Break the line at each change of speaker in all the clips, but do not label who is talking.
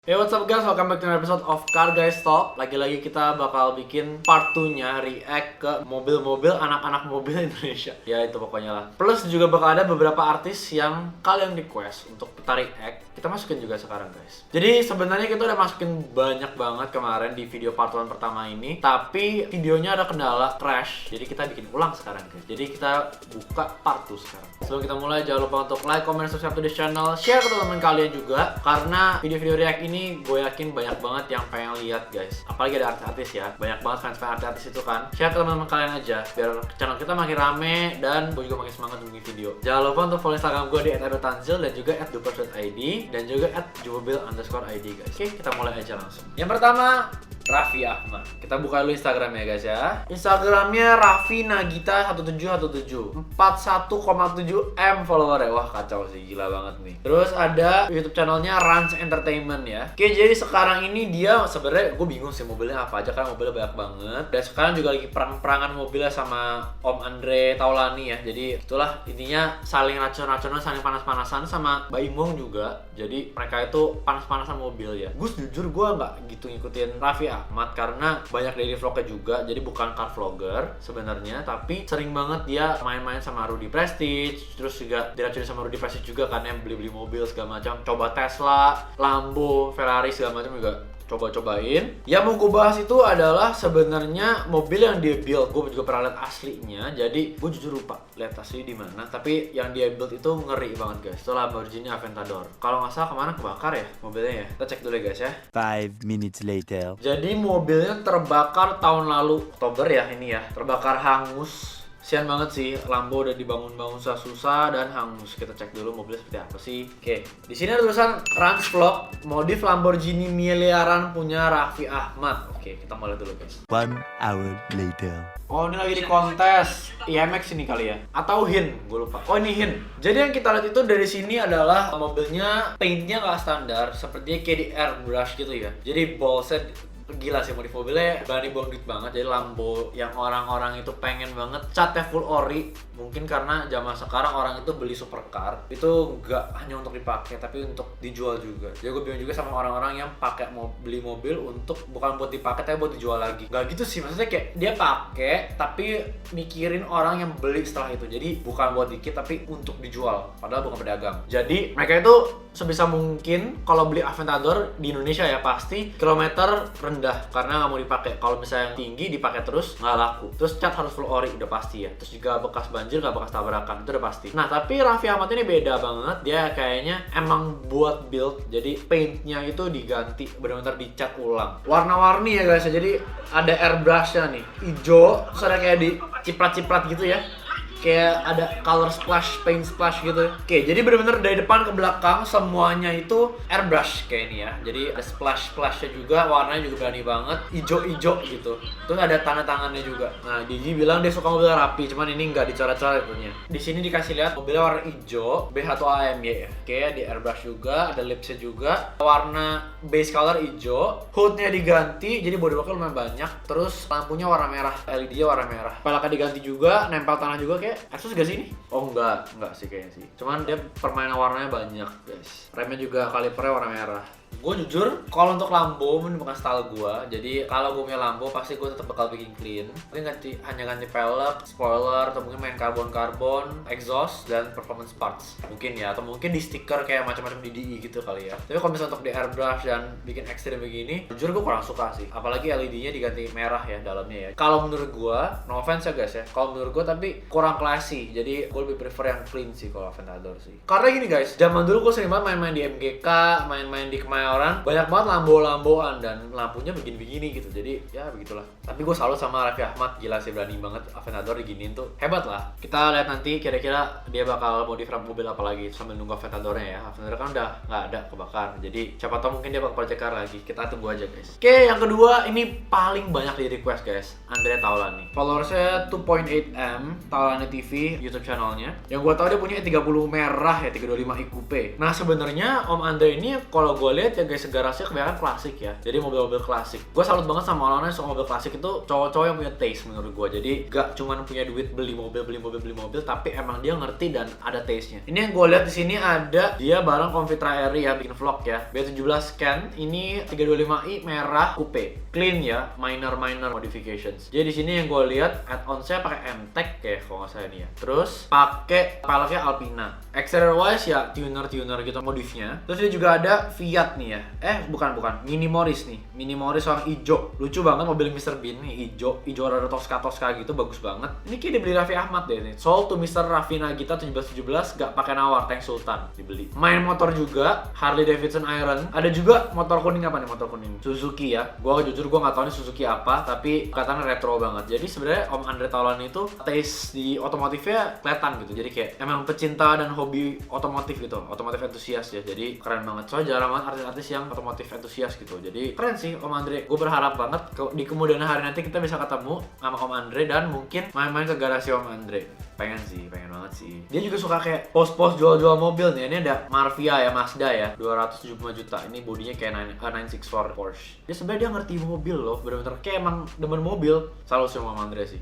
Hey, what's up guys, welcome back to another episode of Car Guys Talk. Lagi-lagi kita bakal bikin part 2-nya react ke mobil-mobil anak-anak mobil Indonesia. Ya itu pokoknya lah. Plus juga bakal ada beberapa artis yang kalian request untuk kita react. Kita masukin juga sekarang guys. Jadi sebenarnya kita udah masukin banyak banget kemarin di video part 1 pertama ini, tapi videonya ada kendala crash. Jadi kita bikin ulang sekarang guys. Jadi kita buka part 2 sekarang. Sebelum kita mulai, jangan lupa untuk like, comment, subscribe to this channel, share ke teman-teman kalian juga, karena video-video react ini gue yakin banyak banget yang pengen lihat guys. Apalagi ada artis-artis ya, banyak banget fans-fans artis itu kan. Share ke teman-teman kalian aja biar channel kita makin rame dan gue juga makin semangat bikin video. Jangan lupa untuk follow Instagram gue di @adotanzil dan juga @dupers.id dan juga @jumobil_id guys. Oke, kita mulai aja langsung. Yang pertama, Raffi Ahmad. Kita buka dulu Instagramnya guys ya. Instagramnya Raffi Nagita 1717, 41,7 M follower ya. Wah kacau sih, gila banget nih. Terus ada YouTube channelnya Rans Entertainment ya. Oke, jadi sekarang ini dia sebenarnya gue bingung sih mobilnya apa aja, karena mobilnya banyak banget. Dan sekarang juga lagi perang-perangan mobilnya sama Om Andre Taulani ya. Jadi itulah intinya, saling racun-racunan, saling panas-panasan sama Mbak Imong juga. Jadi mereka itu panas-panasan mobil ya. Gue jujur gue nggak gitu ngikutin Raffi Ahmad karena banyak daily vlognya juga, jadi bukan car vlogger sebenarnya, tapi sering banget dia main-main sama Rudy Prestige, terus juga diracuni sama Rudy Prestige juga kan, yang beli-beli mobil segala macam, coba Tesla, Lambo, Ferrari segala macam juga coba-cobain. Yang mau gue bahas itu adalah sebenarnya mobil yang dia build. Gue juga pernah lihat aslinya, jadi gue jujur lupa lihat asli di mana. Tapi yang dia build itu ngeri banget guys. Itu Lamborghini Aventador. Kalau nggak salah kemana kebakar ya mobilnya ya. Kita cek dulu ya guys ya.
5 minutes later.
Jadi mobilnya terbakar tahun lalu Oktober ya ini ya. Terbakar hangus. Sian banget sih, Lambo udah dibangun-bangun susah-susah dan hangus. Kita cek dulu mobilnya seperti apa sih. Oke, di sini ada tulisan Rans Vlog, modif Lamborghini miliaran punya Raffi Ahmad. Oke, kita mulai dulu guys.
1 hour later.
Oh, ini lagi di kontes IMX ini kali ya, atau Hin, gue lupa. Oh, ini Hin. Jadi yang kita lihat itu dari sini adalah mobilnya paintnya nggak standar, sepertinya kayak di airbrush gitu ya. Jadi ballsnya gila sih, modif mobilnya berani buang duit banget. Jadi Lambo yang orang-orang itu pengen banget catnya full ori, mungkin karena zaman sekarang orang itu beli supercar itu nggak hanya untuk dipakai tapi untuk dijual juga. Jadi gue bingung juga sama orang-orang yang pakai beli mobil untuk bukan buat dipakai tapi buat dijual lagi. Nggak gitu sih, maksudnya kayak dia pakai tapi mikirin orang yang beli setelah itu. Jadi bukan buat dikit tapi untuk dijual, padahal bukan pedagang. Jadi mereka itu sebisa mungkin kalau beli Aventador di Indonesia ya pasti kilometer rendah karena nggak mau dipakai. Kalau misalnya yang tinggi dipakai terus nggak laku. Terus cat harus full ori udah pasti ya. Terus juga bekas banjir nggak bekas tabrakan, itu udah pasti. Nah tapi Raffi Ahmad ini beda banget. Dia kayaknya emang buat build, jadi paintnya itu diganti, benar-benar dicat ulang. Warna-warni ya guys ya. Jadi ada airbrushnya nih, hijau, terus ada kayak di ciprat-ciprat gitu ya, kayak ada color splash, paint splash gitu. Oke, jadi bener-bener dari depan ke belakang semuanya itu airbrush kayak ini ya. Jadi ada splash-splashnya juga, warnanya juga berani banget, ijo-ijo gitu. Terus ada tanda tangannya juga. Nah, Digi bilang dia suka mobil rapi, cuman ini nggak dicoret-coret punya. Di sini dikasih lihat mobilnya warna ijo, BH atau AMY ya. Oke, di airbrush juga, ada lipsnya juga. Warna base color ijo, hoodnya diganti, jadi bodyworknya lumayan banyak. Terus lampunya warna merah, LED-nya warna merah. Pelaknya diganti juga, nempel tanah juga kayak Asus gak sih ini? Oh enggak sih kayaknya sih. Cuman dia permainan warnanya banyak guys. Remnya juga kalipernya warna merah. Gue jujur, kalau untuk Lambo ini bukan style gue. Jadi kalau gue punya Lambo pasti gue tetap bakal bikin clean. Mungkin hanya ganti pelek, spoiler, atau mungkin main karbon-karbon, exhaust, dan performance parts. Mungkin ya, atau mungkin di stiker kayak macam-macam di DI gitu kali ya. Tapi kalau misalnya untuk di airbrush dan bikin ekstrim begini, jujur gue kurang suka sih. Apalagi LED-nya diganti merah ya dalamnya ya. Kalau menurut gue, no offense ya guys ya, kalau menurut gue tapi kurang classy. Jadi gue lebih prefer yang clean sih kalau Aventador sih. Karena gini guys, zaman dulu gue sering banget main-main di MGK, main-main di Kemayoran, banyak banget Lambo-Lamboan dan lampunya begini-begini gitu. Jadi ya begitulah. Tapi gue salut sama Raffi Ahmad, gila sih, berani banget Aventador diginiin tuh. Hebat lah. Kita lihat nanti kira-kira dia bakal modif mobil apa lagi sambil nunggu Aventadornya ya. Aventador kan udah nggak ada, kebakar. Jadi siapa tahu mungkin dia bakal project car lagi. Kita tunggu aja guys. Oke, yang kedua ini paling banyak di request guys, Andre Taulani. Followersnya 2.8 M, Taulani TV YouTube channelnya. Yang gue tahu dia punya 30 merah ya, 325 i coupe. Nah sebenarnya Om Andre ini kalau gue lihat lihat ya guys, garasinya kebanyakan klasik ya. Jadi mobil-mobil klasik. Gue salut banget sama orang-orang yang suka mobil klasik itu cowok-cowok yang punya taste menurut gue. Jadi gak cuman punya duit beli mobil, tapi emang dia ngerti dan ada taste-nya. Ini yang gue lihat di sini ada dia bareng Confitra Airy ya, bikin vlog ya. B17 Can ini 325i merah coupe. Clean ya, minor modifications. Jadi di sini yang gue lihat add-onsnya pakai MTEK ya kalau nggak salah ini ya. Terus pakai peleknya Alpina. Exterior wise ya tuner gitu modifnya. Terus dia juga ada Fiat nih ya. Bukan. Mini Morris nih. Mini Morris warna hijau. Lucu banget mobil Mr. Bean nih, hijau ada Tosca gitu, bagus banget. Ini kayak dibeli Raffi Ahmad deh nih. Sold to Mr. Raffi Nagita 1717, gak pakai nawar, tank Sultan dibeli. Main motor juga Harley Davidson Iron. Ada juga motor kuning, apa nih motor kuning? Suzuki ya. Gua jujur gak tahu nih Suzuki apa, tapi katanya retro banget. Jadi sebenarnya Om Andre Taulani itu taste di otomotifnya kelihatan gitu. Jadi kayak emang pecinta dan hobi otomotif gitu, otomotif entusias ya. Jadi keren banget. Soalnya jarang banget artis-artis yang otomotif entusias gitu. Jadi keren sih Om Andre. Gue berharap banget di kemudian hari nanti kita bisa ketemu sama Om Andre dan mungkin main-main ke garasi Om Andre. Pengen banget sih. Dia juga suka kayak post-post jual-jual mobil nih. Ini ada Marvia ya, Mazda ya, 275 juta. Ini bodinya kayak 964 Porsche. Dia sebenarnya dia ngerti mobil loh, bener-bener kayak emang demen mobil. Selalu sih Om Andre sih.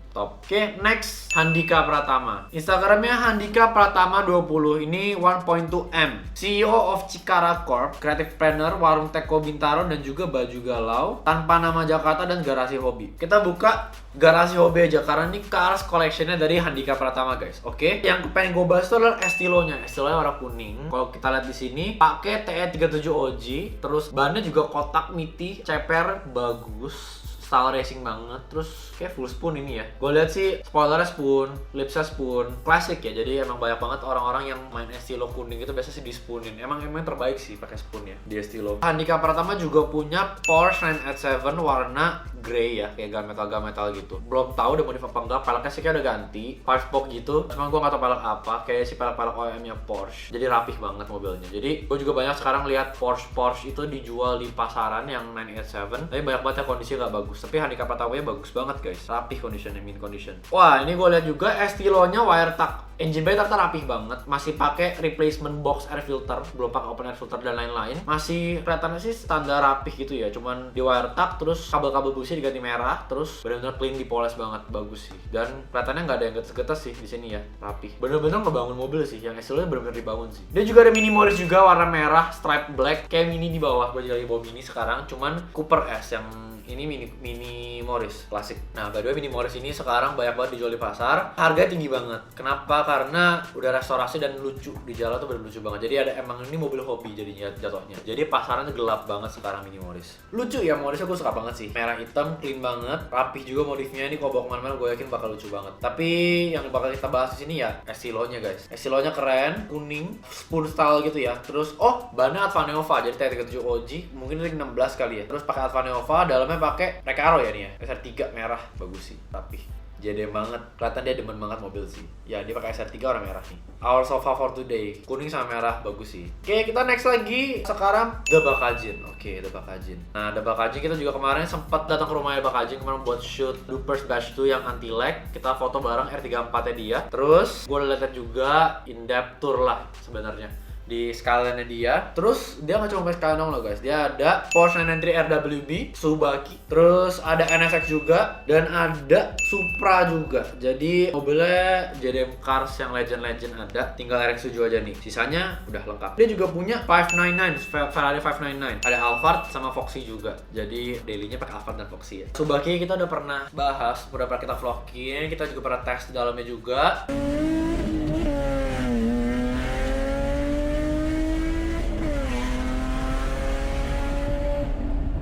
Top. Oke, next Handika Pratama. Instagramnya Handika Pratama 20. Ini 1.2M. CEO of Cikara Corp, creative planner, warung Teko Bintaro dan juga baju galau, tanpa nama Jakarta dan garasi hobi. Kita buka garasi hobi aja karena ini cars collectionnya dari Handika Pratama guys. Oke, yang pengen gue bahas itu adalah Estilonya. Estilonya warna kuning. Kalau kita lihat di sini pakai TE37 OG, terus bannya juga kotak miti, ceper bagus. Style racing banget, terus kayak full spoon ini ya. Gue lihat sih spoilernya spoon, lipsnya spoon, klasik ya. Jadi emang banyak banget orang-orang yang main Estilo kuning itu biasa sih di spoonin. Emang terbaik sih pakai spoon ya di Estilo. Handika Pratama juga punya Porsche 987 warna grey ya, kayak gunmetal gitu. Belum tahu udah modif apa enggak. Peleknya sih kayak udah ganti, 5-spoke gitu. Cuma gue nggak tahu pelek apa. Kayak si pelek OEM-nya Porsche. Jadi rapih banget mobilnya. Jadi gue juga banyak sekarang lihat Porsche itu dijual di pasaran yang 987. Tapi banyak banget ya kondisinya nggak bagus. Tapi Handika Pratama bagus banget guys, rapih conditionnya, mint condition. Wah, ini gue lihat juga Estilonya wire tuck. Engine bay ternyata rapih banget, masih pakai replacement box air filter, belum pakai open air filter dan lain-lain. Masih kelihatannya sih standar rapih gitu ya, cuman di wire tuck, terus kabel-kabel busi diganti merah, terus benar-benar clean, dipoles banget, bagus sih. Dan kelihatannya nggak ada yang getes-getes sih di sini ya, rapih. Bener-bener ngebangun mobil sih, yang Estilonya bener-bener dibangun sih. Dia juga ada Mini Morris juga warna merah, stripe black, kayak Mini di bawah. Gue lagi bawa Mini sekarang, cuman Cooper S yang ini mini Morris klasik. Nah, by the way Mini Morris ini sekarang banyak banget dijual di pasar. Harganya tinggi banget. Kenapa? Karena udah restorasi dan lucu. Di jalan tuh bener lucu banget. Jadi ada emang ini mobil hobi jadinya jatuhnya. Jadi pasarannya gelap banget sekarang Mini Morris. Lucu ya Morrisnya, gue suka banget sih. Merah hitam, clean banget, rapih juga modifnya. Ini kalau bawa kemana-mana gue yakin bakal lucu banget. Tapi yang bakal kita bahas di sini ya Estilonya guys. Estilonya keren, kuning, spoon style gitu ya. Terus bannya Advanova, jadi TE37 OG, mungkin ring 16 kali ya. Terus pakai Advanova, dalamnya pakai Recaro ya nih ya, SR3 merah, bagus sih, rapih. Jadi banget, kelihatan dia demen banget mobil sih. Ya, dia pakai SR3 warna merah nih. Our sofa for today, kuning sama merah, bagus sih. Oke, kita next lagi. Sekarang The Bakajin. Oke, The Bakajin. Nah, The Bakajin kita juga kemarin sempat datang ke rumahnya Bakajin kemarin buat shoot Dupers Bash 2 yang anti lag. Kita foto bareng R34-nya dia. Terus gue lihat juga in-depth tour lah sebenarnya di Skyline-nya dia. Terus dia nggak cuma pakai Skyline dong loh guys, dia ada Porsche 993 RWB, Subaki, terus ada NSX juga, dan ada Supra juga. Jadi mobilnya JDM Cars yang legend ada, tinggal RX7 aja nih, sisanya udah lengkap. Dia juga punya 599, Ferrari 599, ada Alphard sama Foxy juga. Jadi dailynya pakai Alphard dan Foxy ya. Subaki kita udah pernah bahas, udah pernah kita vlogin, kita juga pernah tes di dalamnya juga.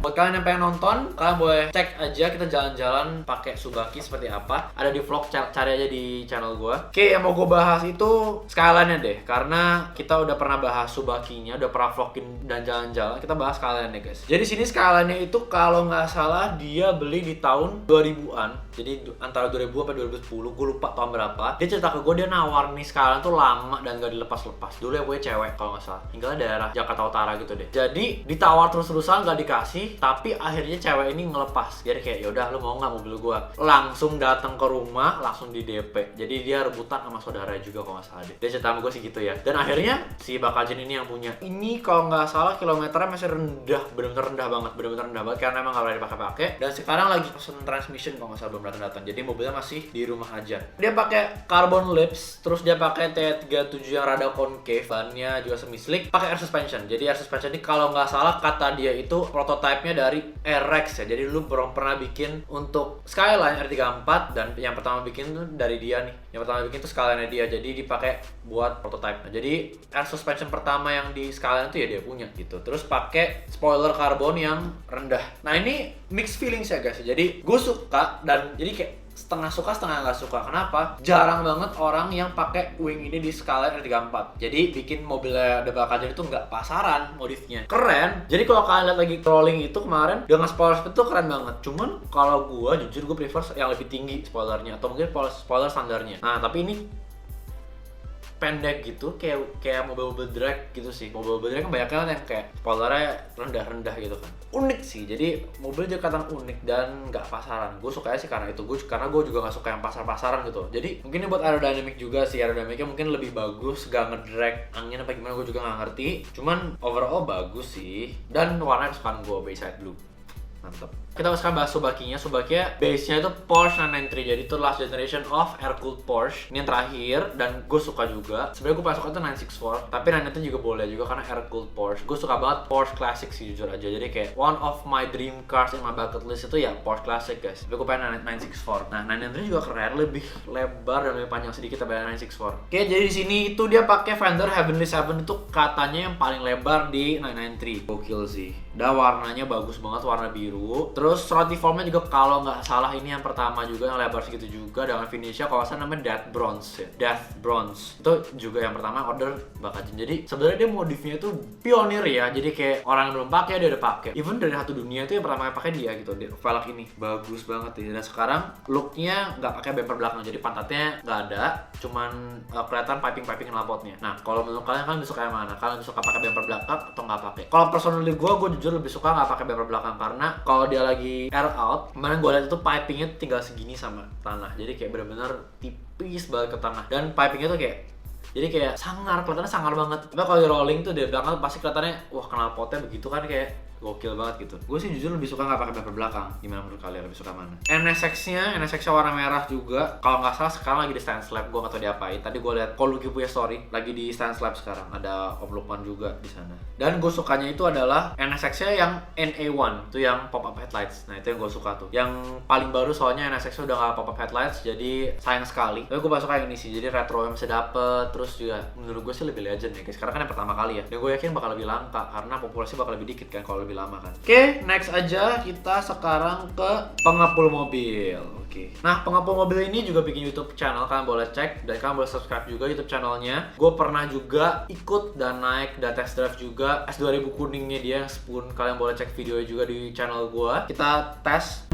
Buat kalian yang pengen nonton, kalian boleh cek aja kita jalan-jalan pakai Subaki seperti apa. Ada di vlog, cari aja di channel gue. Oke, yang mau gue bahas itu Skyline-nya deh. Karena kita udah pernah bahas Subakinya, udah pernah vlogin dan jalan-jalan. Kita bahas Skyline-nya guys. Jadi sini Skyline-nya itu kalau nggak salah dia beli di tahun 2000-an. Jadi antara 2000 sampai 2010, gue lupa tahun berapa. Dia cerita ke gue, dia nawar nih Skyline tuh lama dan gak dilepas-lepas. Dulu ya gue cewek kalau nggak salah, tinggalnya daerah Jakarta Utara gitu deh. Jadi ditawar terus-terusan gak dikasih. sih, tapi akhirnya cewek ini ngelepas. Jadi kayak yaudah lu mau nggak mobil gua, langsung datang ke rumah, langsung di DP. Jadi dia rebutan sama saudara juga kalau nggak salah deh. Dia cerita sama gue sih gitu ya. Dan akhirnya si Bakajin ini yang punya. Ini kalau nggak salah kilometernya masih rendah, bener-bener rendah banget karena emang nggak pernah dipakai-pakai. Dan sekarang lagi person transmission kalau nggak salah belum datang. Jadi mobilnya masih di rumah aja. Dia pakai carbon lips, terus dia pakai T37 yang rada concave, bannya juga semi slick, pakai air suspension. Jadi air suspension ini kalau nggak salah kata dia itu prototipe-nya dari RX ya. Jadi lu belum pernah bikin untuk Skyline R34 dan yang pertama bikin tuh dari dia nih. Yang pertama bikin tuh Skyline-nya dia. Jadi dipakai buat prototipe. Jadi air suspension pertama yang di Skyline itu ya dia punya gitu. Terus pakai spoiler karbon yang rendah. Nah ini mixed feelings ya guys. Jadi gue suka dan jadi kayak setengah suka setengah nggak suka. Kenapa? Jarang banget orang yang pakai wing ini di Skyline R34. Jadi bikin mobilnya The Bakajin itu nggak pasaran modifnya. Keren. Jadi kalau kalian lihat lagi crawling itu kemarin dengan spoiler speed itu keren banget. Cuman kalau gua jujur gue prefer yang lebih tinggi spoilernya atau mungkin spoiler standarnya. Nah tapi ini pendek gitu, kayak mobil-mobil drag gitu sih. Mobil-mobil drag kan banyak kan yang kayak spoilernya rendah-rendah gitu kan. Unik sih, jadi mobil juga kadang unik dan nggak pasaran. Gue sukanya sih karena itu, karena gue juga nggak suka yang pasar-pasaran gitu. Jadi mungkin ini buat aerodynamic juga sih, aerodynamicnya mungkin lebih bagus, gak ngedrag angin apa gimana gue juga nggak ngerti. Cuman overall bagus sih, dan warnanya kesukaan gue, Bayside Blue. Mantap. Kita sekarang bahas Subakinya. Subakinya base-nya itu Porsche 993. Jadi itu last generation of air-cooled Porsche. Ini yang terakhir dan gue suka juga. Sebenarnya gue paling suka itu 964, tapi 993 juga boleh juga karena air-cooled Porsche. Gue suka banget Porsche Classic sih jujur aja. Jadi kayak one of my dream cars in my bucket list itu ya Porsche Classic guys. Tapi gue pengen 964. Nah 993 juga keren, lebih lebar dan lebih panjang sedikit daripada 964. Oke, jadi di sini itu dia pakai fender Heavenly 7 itu katanya yang paling lebar di 993. Gokil sih. Dan warnanya bagus banget, warna biru. Terus Rotiformnya juga kalau nggak salah ini yang pertama juga yang lebar segitu juga dengan finishnya kalau nggak salah namanya Death Bronze ya. Death Bronze itu juga yang pertama order Bakajin. Jadi sebenarnya dia modifnya itu pionir ya. Jadi kayak orang yang belum pakai dia udah pakai. Even dari satu dunia itu yang pertama pakai dia gitu. Velg ini bagus banget ya. Dan sekarang looknya nggak pakai bumper belakang. Jadi pantatnya nggak ada, cuman kelihatan piping knalpotnya. Nah kalau menurut kalian lebih suka yang mana? Kalian lebih suka pakai bumper belakang atau nggak pakai? Kalau personally gue jujur lebih suka nggak pakai bumper belakang karena kalau dia lagi air out, kemarin gue lihat itu pipingnya tinggal segini sama tanah, jadi kayak bener-bener tipis banget ke tanah dan pipingnya tuh kayak jadi kayak sangar, kelihatannya sangar banget. Tapi kalau di rolling tuh di belakang pasti kelihatannya wah knalpotnya begitu kan kayak gokil banget gitu. Gue sih jujur lebih suka nggak pakai bumper belakang. Gimana menurut kalian, lebih suka mana? NSX-nya warna merah juga. Kalau nggak salah sekarang lagi di Stance Lab. Gue nggak tahu diapain. Tadi gue lihat kalau Lucky punya story lagi di Stance Lab sekarang. Ada Om Lukman juga di sana. Dan gue sukanya itu adalah NSX-nya yang NA1, itu yang pop-up headlights. Nah itu yang gue suka tuh. Yang paling baru soalnya NSX udah nggak pop-up headlights, jadi sayang sekali. Tapi gue suka yang ini sih. Jadi retro yang bisa dapet. Terus juga menurut gue sih lebih legend ya guys. Karena kan yang pertama kali ya. Dan gue yakin bakal lebih langka karena populasi bakal lebih dikit kan kalau lebih lama kan. Oke, next aja kita sekarang ke pengepul mobil. Oke. Nah, pengepul mobil ini juga bikin YouTube channel, kalian boleh cek dan kalian boleh subscribe juga YouTube channelnya. Gue pernah juga ikut dan naik dan test drive juga S2000 kuningnya dia yang spoon. Kalian boleh cek videonya juga di channel gue. Kita tes.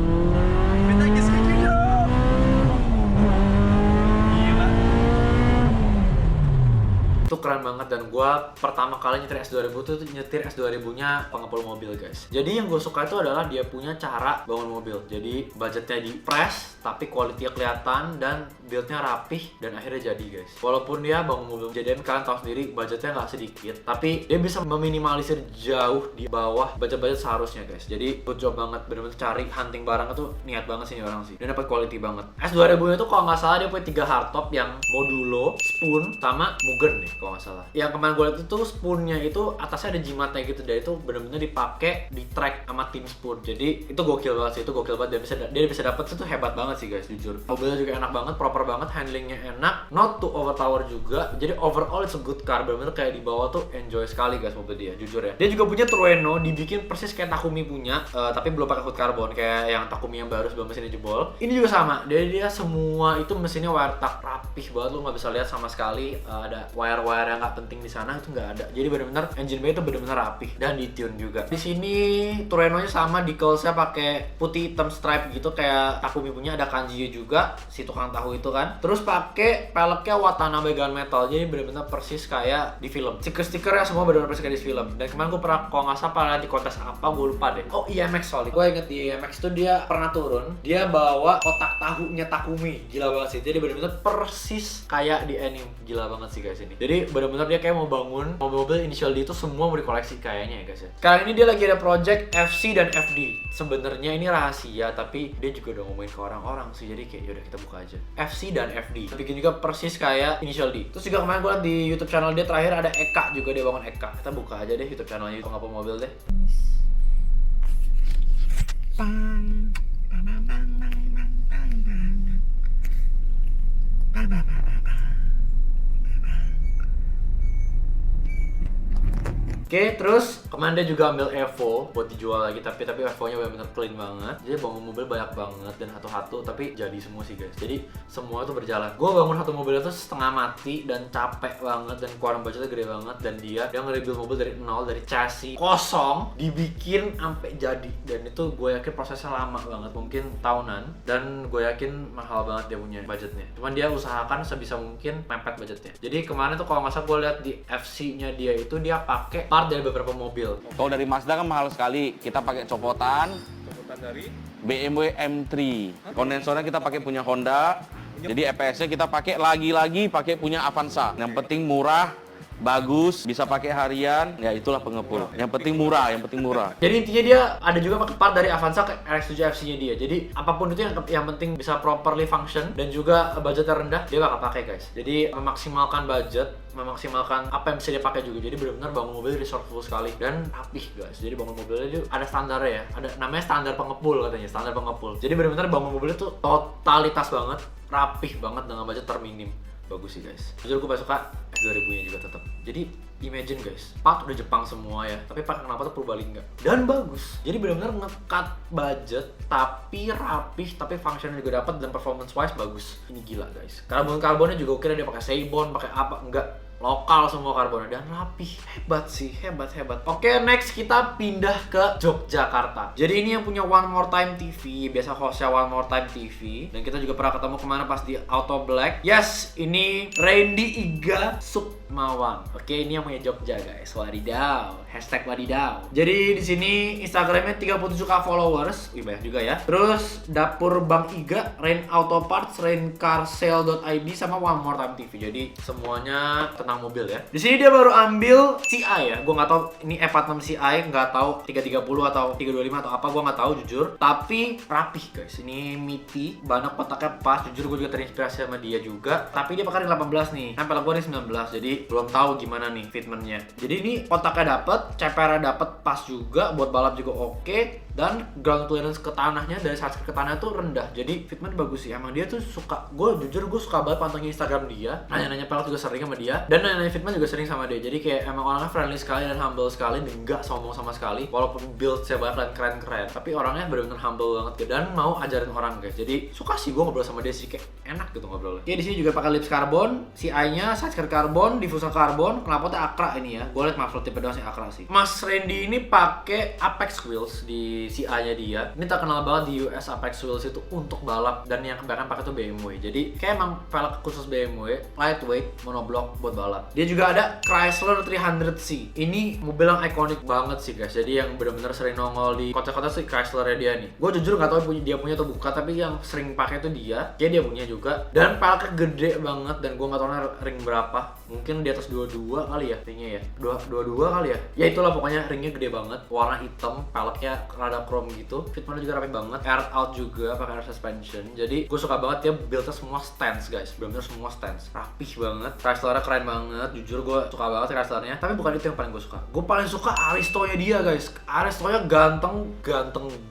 Itu keren banget dan gue pertama kali nyetir S2000 tuh nyetir S2000 nya pengepul mobil guys. Jadi yang gue suka itu adalah dia punya cara bangun mobil. Jadi budgetnya di press tapi quality-nya kelihatan dan build-nya rapih dan akhirnya jadi guys. Walaupun dia bangun mobil jadian kalian tahu sendiri budgetnya nggak sedikit, tapi dia bisa meminimalisir jauh di bawah budget seharusnya guys. Jadi good job banget, bener-bener cari hunting barang itu niat banget sih ini orang sih. Dan dapat quality banget. S2000 nya tuh kalau nggak salah dia punya 3 hardtop yang modulo, spoon, sama Mugen nih kalau nggak salah. Yang kemarin gue lihat itu spoonnya itu atasnya ada jimatnya gitu, dan itu bener-bener dipakai di track sama tim spoon. Jadi itu gokil banget sih, itu gokil banget. Dia bisa dapat itu hebat banget sih guys, jujur. Mobilnya juga enak banget, proper banget, handlingnya enak, not too overpower juga. Jadi overall it's a good car, bener-bener kayak di bawah tuh enjoy sekali guys mobil dia, jujur ya. Dia juga punya Trueno, dibikin persis kayak Takumi punya, tapi belum pakai hood carbon kayak yang Takumi yang baru sebelum mesinnya jebol. Ini juga sama, dia semua itu mesinnya wire tuck rapih banget, lu nggak bisa lihat sama sekali ada wire wire-wire yang nggak penting di sana itu nggak ada. Jadi benar-benar engine bay itu benar-benar rapih dan ditune juga. Di sini Toreno-nya sama, decals-nya pakai putih hitam stripe gitu kayak Takumi punya, ada kanji juga si tukang tahu itu kan. Terus pakai peleknya Watanabe gunmetal. Jadi benar-benar persis kayak di film. Stiker-stikernya semua benar-benar persis kayak di film. Dan kemarin gue pernah kalau nggak salah di kontes apa gue lupa deh. Oh, IMX sorry. Gue inget di IMX itu dia pernah turun. Dia bawa kotak tahunya Takumi. Gila banget sih. Jadi benar-benar persis kayak di anime. Gila banget sih guys ini. Jadi benar-benar dia kayak mau bangun mobil-mobil initial D itu semua mau dikoleksi kayaknya ya guys ya. Sekarang ini dia lagi ada project FC dan FD. Sebenarnya ini rahasia tapi dia juga udah ngomongin ke orang-orang sih. Jadi kayak yaudah kita buka aja. FC dan FD. Bikin juga persis kayak initial D. Terus juga kemarin gue liat di YouTube channel dia terakhir ada Eka juga, dia bangun Eka. Kita buka aja deh YouTube channelnya itu ngapa mobil deh. Oke, terus kemarin dia juga ambil Evo buat dijual lagi, tapi Evo-nya benar-benar clean banget. Jadi bangun mobil banyak banget dan satu-satu, tapi jadi semua sih guys. Jadi semua tuh berjalan. Gue bangun satu mobil itu setengah mati dan capek banget dan keluaran budgetnya gede banget, dan dia nge-rebuild mobil dari nol, dari chassis kosong dibikin sampai jadi. Dan itu gue yakin prosesnya lama banget, mungkin tahunan, dan gue yakin mahal banget dia punya budgetnya. Cuman dia usahakan sebisa mungkin mepet budgetnya. Jadi kemarin tuh kalau nggak salah gue lihat di FC-nya dia itu dia pakai dari beberapa mobil.
Kalau dari Mazda kan mahal sekali. Kita pakai copotan
dari
BMW M3. Kondensornya kita pakai punya Honda. Jadi EPS-nya kita pakai lagi-lagi pakai punya Avanza. Yang penting murah, bagus, bisa pakai harian, ya itulah pengepul. Yang penting murah, yang penting murah.
Jadi intinya dia ada juga pakai part dari Avanza ke RX-7 FC-nya dia. Jadi apapun itu yang penting bisa properly function dan juga budgetnya rendah, dia bakal pakai guys. Jadi memaksimalkan budget, memaksimalkan apa yang bisa dia pakai juga. Jadi benar-benar bangun mobil resourceful sekali dan rapih guys. Jadi bangun mobilnya itu ada standarnya ya. Ada namanya standar pengepul katanya, standar pengepul. Jadi benar-benar bangun mobilnya tuh totalitas banget, rapih banget dengan budget terminim. Bagus sih guys. Jujur gue paling suka S2000-nya juga tetap. Jadi imagine guys, part udah Jepang semua ya, tapi part kenapa tuh Purbalingga dan bagus. Jadi benar-benar nge-cut budget tapi rapih, tapi functionnya juga dapat dan performance wise bagus. Ini gila guys. Karbonnya juga oke, dia pakai Seibon, pakai apa enggak, lokal semua karbonnya dan rapih. Hebat sih, hebat. Oke, next kita pindah ke Yogyakarta. Jadi ini yang punya One More Time TV, biasa hostnya One More Time TV, dan kita juga pernah ketemu kemana pas di Auto Black. Yes, ini Randy Iga Sukmawan. Oke, ini yang punya Jogja guys. Wadidaw, hashtag wadidaw. Jadi di sini Instagramnya 37k followers, wih banyak juga ya. Terus dapur Bang Iga, Rain Auto Parts, raincarsale.id, sama One More Time TV. Jadi semuanya tentang mobil ya. Di sini dia baru ambil CI ya. Gue nggak tahu ini F46 CI, nggak tahu 330 atau 325 atau apa, gue nggak tahu jujur. Tapi rapih guys. Ini MITI, banyak kotaknya pas. Jujur gue juga terinspirasi sama dia juga. Tapi dia pakai ring 18 nih. Nempel gue ring 19. Jadi belum tahu gimana nih fitmentnya. Jadi ini kotaknya dapet, CPR dapet pas juga, buat balap juga oke. Dan ground clearance ke tanahnya dari saat ke tanah tuh rendah. Jadi fitment bagus sih. Emang dia tuh suka, jujur gue suka banget pantengin Instagram dia. Nanya-nanya pelot juga sering sama dia. Dan nanya-nanya fitment juga sering sama dia. Jadi kayak emang orangnya friendly sekali dan humble sekali, dan nggak sombong sama sekali. Walaupun build-nya banyak dan keren-keren, tapi orangnya benar-benar humble banget dan mau ajarin orang guys. Jadi suka sih gue ngobrol sama dia sih, kayak enak gitu ngobrolnya. Dia di sini juga pakai lips karbon, CI-nya side skirt karbon, diffuser karbon, knalpotnya Akra ini ya. Gue liat muffler tipe doang sih Akra sih. Mas Randy ini pakai Apex wheels di CI-nya dia. Ini terkenal banget di US Apex wheels itu untuk balap, dan yang kebanyakan pakai tuh BMW. Jadi kayak emang velg khusus BMW, lightweight, monoblock buat balap. Dia juga ada Chrysler 300C. Ini mobil yang ikonik banget sih guys. Jadi yang benar-benar sering nongol di kota-kota sih Chrysler-nya dia nih. Gue jujur nggak tahu dia punya atau bukan, tapi yang sering pakai itu dia. Kayak dia punya juga. Dan velgnya gede banget, dan gue nggak tahu ring berapa. Mungkin di atas 22 kali ya ringnya ya. 22 kali ya. Ya itulah pokoknya ringnya gede banget. Warna hitam, velgnya rada chrome gitu. Fitmentnya juga rapi banget. Air out juga, pakai air suspension. Jadi gue suka banget dia build-nya semua stance guys. Bener-bener semua stance. Rapih banget. Chrysler-nya keren banget. Jujur gue suka banget Chrysler-nya. Tapi bukan itu yang paling gue suka. Gue paling suka Aristo-nya dia guys. Aristo-nya ganteng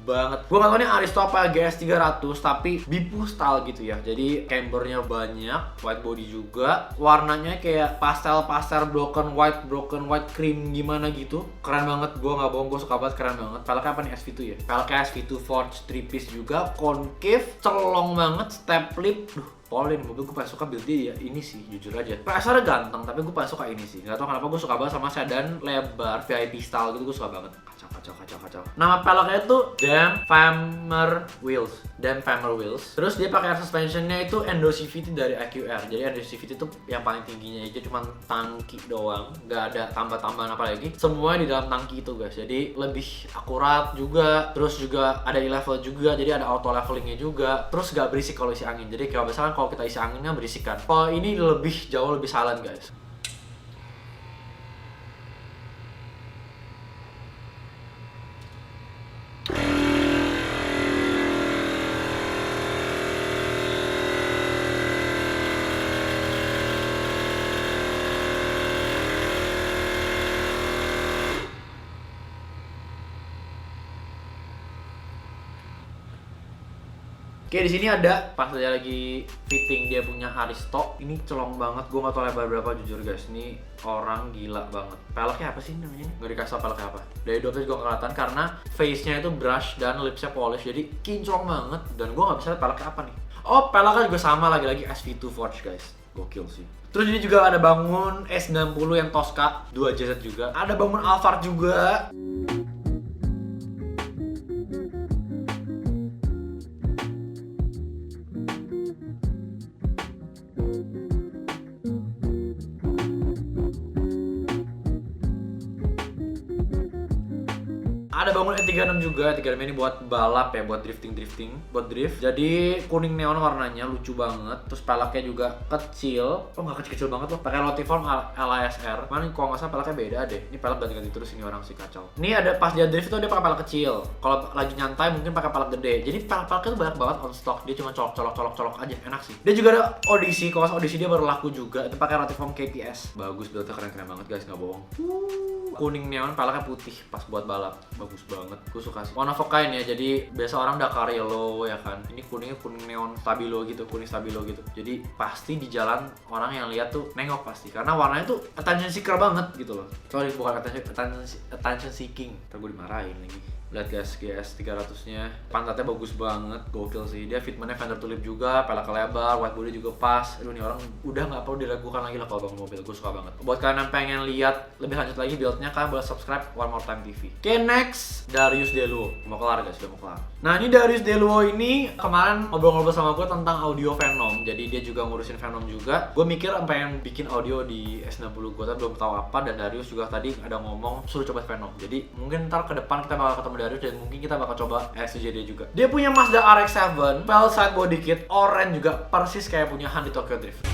banget. Gue gak tau nih Aristo apa GS 300, tapi bipu style gitu ya. Jadi cambernya banyak, white body juga. Warnanya kayak pastel broken white cream gimana gitu. Keren banget. Gue gak bohong, gue suka banget, keren banget. Velgnya apa nih, SV2 ya? Velgnya SV2 Forge 3 piece juga, concave, celong banget, step lip. Duh, Paul ini mobil gue paling suka build dia ya ini sih, jujur aja. PSR ganteng, tapi gue paling suka ini sih. Gak tau kenapa gue suka banget sama sedan lebar VIP style gitu, gue suka banget. Kacau. Nama peleknya itu Damfamer Wheels. Terus dia pakai air suspensionnya itu Endo CVT dari EQR. Jadi Endo CVT itu yang paling tingginya aja, cuma tangki doang, nggak ada tambah-tambahan apa lagi. Semua di dalam tangki itu guys. Jadi lebih akurat juga. Terus juga ada e-level juga. Jadi ada auto levelingnya juga. Terus nggak berisik kalau isi angin. Jadi kalau misalkan kalau kita isi anginnya berisik kan. Kalau ini jauh lebih silent guys. Oke, di sini ada pas dia lagi fitting dia punya Aristo. Ini colong banget, gue gak tau lebar berapa jujur guys. Ini orang gila banget. Peleknya apa sih namanya? Gak dikasih tau peleknya apa. Dari dopnya juga gak kelihatan karena face-nya itu brush dan lipsnya polish. Jadi kinclong banget dan gue gak bisa lihat peleknya apa nih. Oh, peleknya juga sama lagi-lagi SV2 Forge guys. Gokil sih. Terus ini juga ada bangun S90 yang Tosca 2JZ juga. Ada bangun Alphard juga. Ada bangun E36 juga, E36 ini buat balap ya, buat drift. Jadi kuning neon warnanya lucu banget. Terus peleknya juga kecil. Oh nggak kecil banget loh. Pakai Lotiform LASR. Mana kalau nggak salah peleknya beda deh. Ini pelek ganti-ganti terus ini orang sih kacau. Ini ada pas dia drift itu dia pakai pelek kecil. Kalau lagi nyantai mungkin pakai pelek gede. Jadi peleknya tuh banyak banget on stock. Dia cuma colok aja, enak sih. Dia juga ada Odyssey. Kalau Odyssey dia baru laku juga. Itu pakai Lotiform KPS. Bagus, buildnya keren banget guys, nggak bohong. Kuning neon, peleknya putih pas buat balap. Bagus banget, gue suka sih. One of a kind ya, jadi biasa orang Dakar yellow ya kan. Ini kuningnya kuning neon stabilo gitu, kuning stabilo gitu. Jadi pasti di jalan orang yang lihat tuh nengok pasti, karena warnanya tuh attention seeker banget gitu loh. Sorry, bukan attention seeking. Ntar gue dimarahin lagi. Lihat guys, GS 300-nya. Pantatnya bagus banget, gokil sih. Dia fitmentnya fender tulip juga, pelek lebar, white body juga pas. Aduh, nih orang udah nggak perlu diragukan lagi lah kalau bangun mobil. Gue suka banget. Buat kalian yang pengen lihat lebih lanjut lagi build-nya, kalian boleh subscribe One More Time TV. Oke, next, Darius Deluo. Mau kelar guys, udah mau kelar. Nah, ini Darius Deluo ini kemarin ngobrol-ngobrol sama gue tentang audio Venom. Jadi dia juga ngurusin Venom juga. Gue mikir pengen bikin audio di S90 gue, tapi belum tahu apa. Dan Darius juga tadi ada ngomong suruh coba Venom. Jadi mungkin ntar ke depan kita bakal ketemu Darius dan mungkin kita bakal coba RX-7 juga. Dia punya Mazda RX-7, pel side body kit, orange juga, persis kayak punya Han di Tokyo Drift.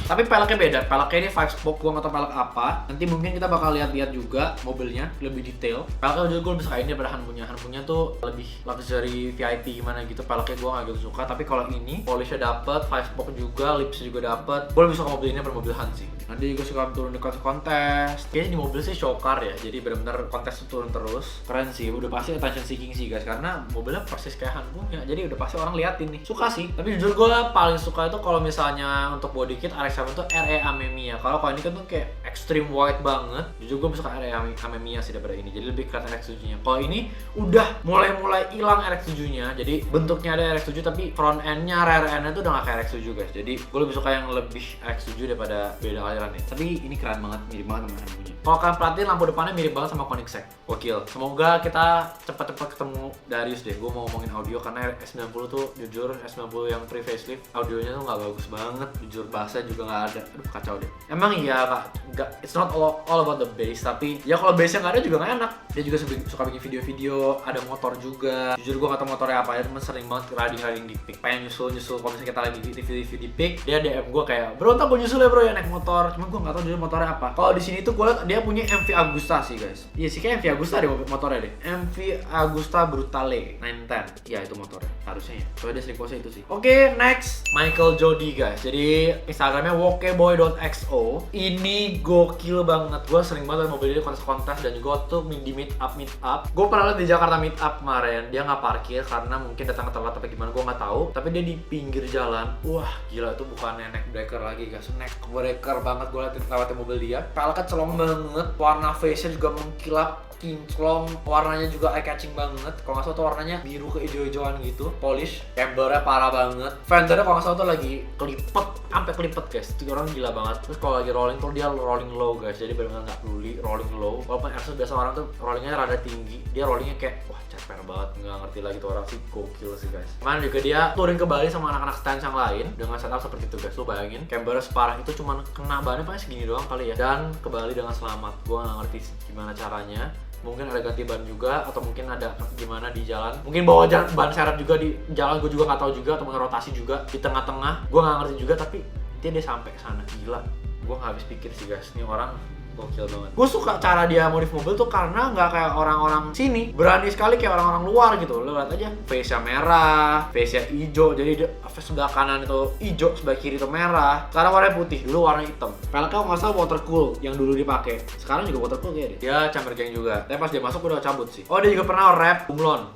Tapi peleknya beda, peleknya ini 5-spoke, gua nggak tau pelek apa. Nanti mungkin kita bakal lihat-lihat juga mobilnya lebih detail. Peleknya juga gue lebih suka ini daripada Han punya tuh lebih luxury VIP gimana gitu. Peleknya gue nggak gitu suka, tapi kalau ini polishnya dapet, 5-spoke juga, lipsnya juga dapet. Gue lebih suka mobil ini daripada mobil Han sih. Nanti juga suka turun di kontes. Kayaknya di mobil sih show car ya, jadi benar-benar kontes turun terus. Keren sih, udah pasti attention seeking sih guys, karena mobilnya persis kayak Han punya. Jadi udah pasti orang liatin nih. Suka sih, tapi jujur gue paling suka itu kalau misalnya untuk body kit RX-7 tuh RE Amemiya. Kalau ini kan tuh kayak extreme white banget. Jujur gue suka RE Amemiya sih daripada ini. Jadi lebih kelihatan RX-7-nya. Kalau ini udah mulai hilang RX-7-nya. Jadi bentuknya ada RX-7 tapi front end-nya, rear end-nya tuh udah gak kayak RX-7 guys. Jadi gue lebih suka yang lebih RX-7 daripada beda aliran nih. Tapi ini keren banget, mirip banget sama Han punya. Kalau kalian perhatiin lampu depannya mirip banget sama Koenigsegg. Gokil. Semoga kita cepat-cepat ketemu Darius deh. Gue mau ngomongin audio karena S90 tuh jujur S90 yang pre facelift audionya tuh nggak bagus banget. Jujur bahasa juga nggak ada. Aduh kacau deh. Emang iya nggak. It's not all about the bass, tapi ya kalau bassnya nggak ada juga nggak enak. Dia juga suka bikin video-video. Ada motor juga. Jujur gue nggak tahu motornya apa ya. Temen sering banget riding di pick. Pengen nyusul. Kalau misalnya kita lagi review di pick, dia DM gue kayak, bro ntar gue nyusul ya bro ya naik motor. Cuma gue nggak tahu jujur motornya apa. Kalau di sini tuh gue liat dia punya MV Agusta sih guys. Iya sih kayak MV Agusta deh motornya deh. MV Agusta Brutale 910. Iya itu motornya harusnya ya. Soalnya dia sering pose itu sih. Oke, next Michael Jody guys. Jadi Instagramnya wokeboy.xo. Ini gokil banget. Gue sering banget mobil dia kontes-kontes dan juga tuh di meet up. Gue pernah lihat di Jakarta meet up kemarin. Dia nggak parkir karena mungkin datang ke telat tapi gimana gue nggak tahu. Tapi dia di pinggir jalan. Wah gila itu bukan neck breaker lagi guys. Neck breaker banget gue lewatin mobil dia. Peleknya celong banget. Warna face-nya juga mengkilap. kinclong, warnanya juga eye catching banget. Kalau nggak salah tuh warnanya biru ke hijau-hijauan gitu, polish, cambernya parah banget. Fendernya kalau nggak salah tuh lagi kelipet, sampai kelipet guys. Itu orang gila banget. Terus kalau lagi rolling tuh dia rolling low guys, jadi benar-benar nggak peduli rolling low. Walaupun Airsoft biasa orang tuh rollingnya rada tinggi, dia rollingnya kayak wah ceper banget, nggak ngerti lagi tuh orang sih, gokil sih guys. Mana juga dia touring ke Bali sama anak-anak stance yang lain dengan setup seperti itu guys. Lu bayangin, cambernya separah itu cuman kena bannya paling segini doang kali ya, dan ke Bali dengan selamat. Gua nggak ngerti gimana caranya. Mungkin ada ganti ban juga, atau mungkin ada gimana di jalan, mungkin bawa ban serep juga di jalan, gue juga nggak tahu juga, atau mungkin rotasi juga di tengah-tengah, gue nggak ngerti juga. Tapi dia sampai ke sana, gila. Gue nggak habis pikir sih guys, ini orang gokil banget. Gue suka cara dia modif mobil tuh karena nggak kayak orang-orang sini, berani sekali kayak orang-orang luar gitu. Lo lihat aja, face-nya merah, face-nya hijau, jadi face sebelah kanan itu hijau, sebelah kiri itu merah. Sekarang warnanya putih, dulu warna hitam. Peleknya nggak salah water cool yang dulu dipakai, sekarang juga water cool kayaknya deh. Dia chamber gang juga, tapi pas dia masuk udah cabut sih. Oh, dia juga pernah wrap bunglon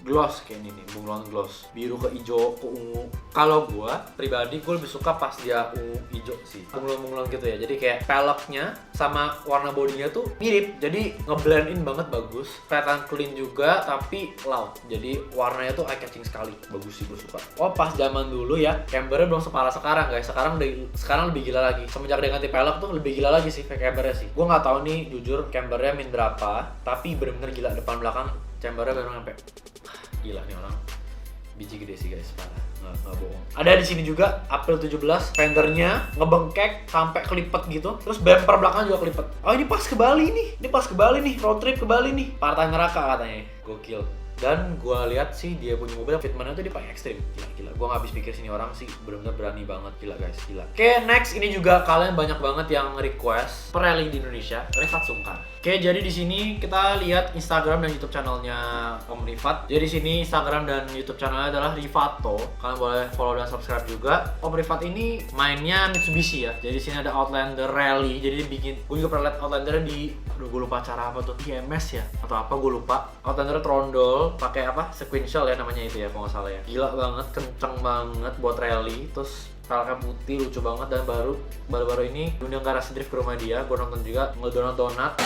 gloss kayak ini nih, bunglon gloss biru ke hijau ke ungu. Kalau gua pribadi gue lebih suka pas dia ungu hijau sih, bunglon gitu ya. Jadi kayak peleknya sama warna bodinya tuh mirip, jadi ngeblend in banget, bagus, kelihatan clean juga tapi loud. Jadi warnanya tuh eye catching sekali, bagus sih, gue suka. Oh, pas zaman dulu ya, cambernya belum separah sekarang guys. Sekarang lebih gila lagi. Semenjak dia ganti pelek tuh lebih gila lagi sih cambernya sih. Gue nggak tahu nih jujur cambernya min berapa, tapi bener-bener gila, depan belakang cambernya bener-bener sampai gila nih orang. Biji gede sih guys, parah, nggak bohong. Ada di sini juga April 17, fendernya ngebengkek sampai kelipet gitu. Terus bumper belakang juga kelipet. Oh, ini pas ke Bali nih, road trip ke Bali nih. Partai neraka katanya, gokil. Dan gue lihat sih dia punya mobil fitmentnya tuh dia paling ekstrim, gila. Gue nggak habis pikir sini orang sih benar-benar berani banget, gila guys, gila. Oke, next ini juga kalian banyak banget yang request rally di Indonesia, Rifat Sungkar. Oke, jadi di sini kita lihat Instagram dan YouTube channelnya Om Rifat. Jadi di sini Instagram dan YouTube channelnya adalah Rifato. Kalian boleh follow dan subscribe juga. Om Rifat ini mainnya Mitsubishi ya. Jadi di sini ada Outlander Rally. Jadi dia bikin, gue juga pernah lihat Outlander di, gue lupa cara apa tuh, IMS ya atau apa, gue lupa. Outlander trondol, pakai apa? Sequential ya namanya itu ya kalau nggak salah ya. Gila banget, kenceng banget buat rally. Terus peleknya putih, lucu banget. Dan baru-baru ini diundang Garasi Drift ke rumah dia, gue nonton juga, ngedonat-donat.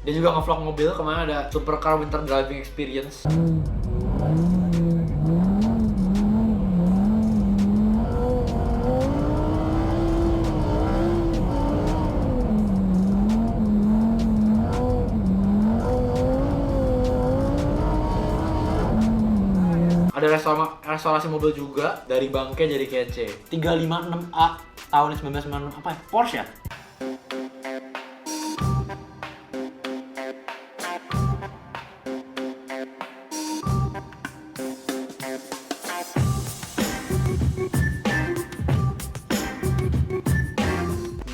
Dia juga nge-vlog mobil, kemarin ada Supercar Winter Driving Experience. Ada restorasi mobil juga, dari bangke jadi kece. 356A tahun 1996, apa ya? Porsche ya?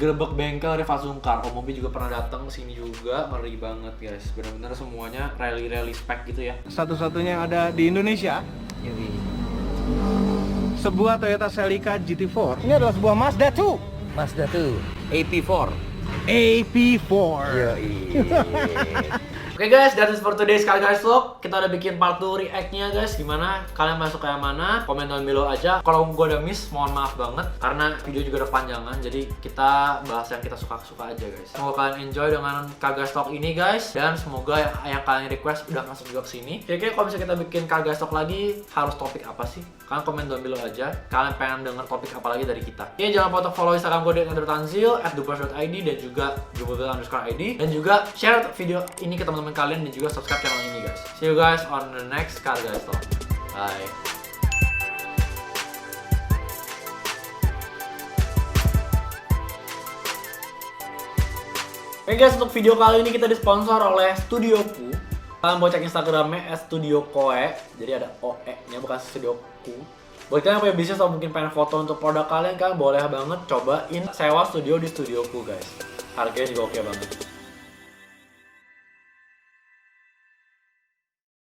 Gerebek bengkel Rifat Sungkar. Om Mobi juga pernah datang ke sini juga, ngeri banget guys. Benar-benar semuanya rally spec gitu ya.
Satu-satunya yang ada di Indonesia. Sebuah Toyota Celica GT4. Ini adalah sebuah Mazda 2.
Mazda 2 AP4.
AP4.
Oke guys, that's it for today's Kali Guys Vlog. Kita udah bikin part 2 react-nya guys. Gimana? Kalian masuk ke yang mana? Komen down below aja. Kalau gue udah miss, mohon maaf banget. Karena video juga udah panjangan. Jadi kita bahas yang kita suka-suka aja guys. Semoga kalian enjoy dengan Kali Guys Vlog ini guys. Dan semoga yang kalian request udah masuk juga ke sini. Kira-kira kalau misalnya kita bikin Kali Guys Vlog lagi, harus topik apa sih? Kalian komen down below aja. Kalian pengen denger topik apa lagi dari kita. Oke, jangan lupa untuk follow Instagram gue @tanzil, @dubers.id, dan juga @dubers_id. Dan juga share video ini ke teman-teman kalian dan juga subscribe channel ini guys. See you guys on the next Kali Guys Vlog. Bye. Oke guys, untuk video kali ini kita disponsor oleh Studioku. Kalian boleh cek Instagramnya @studiokoe. Jadi ada OE-nya, bukan Studioku. Buat kalian yang punya bisnis atau mungkin pengen foto untuk produk kalian, kalian boleh banget cobain sewa studio di Studioku guys. Harganya juga oke banget.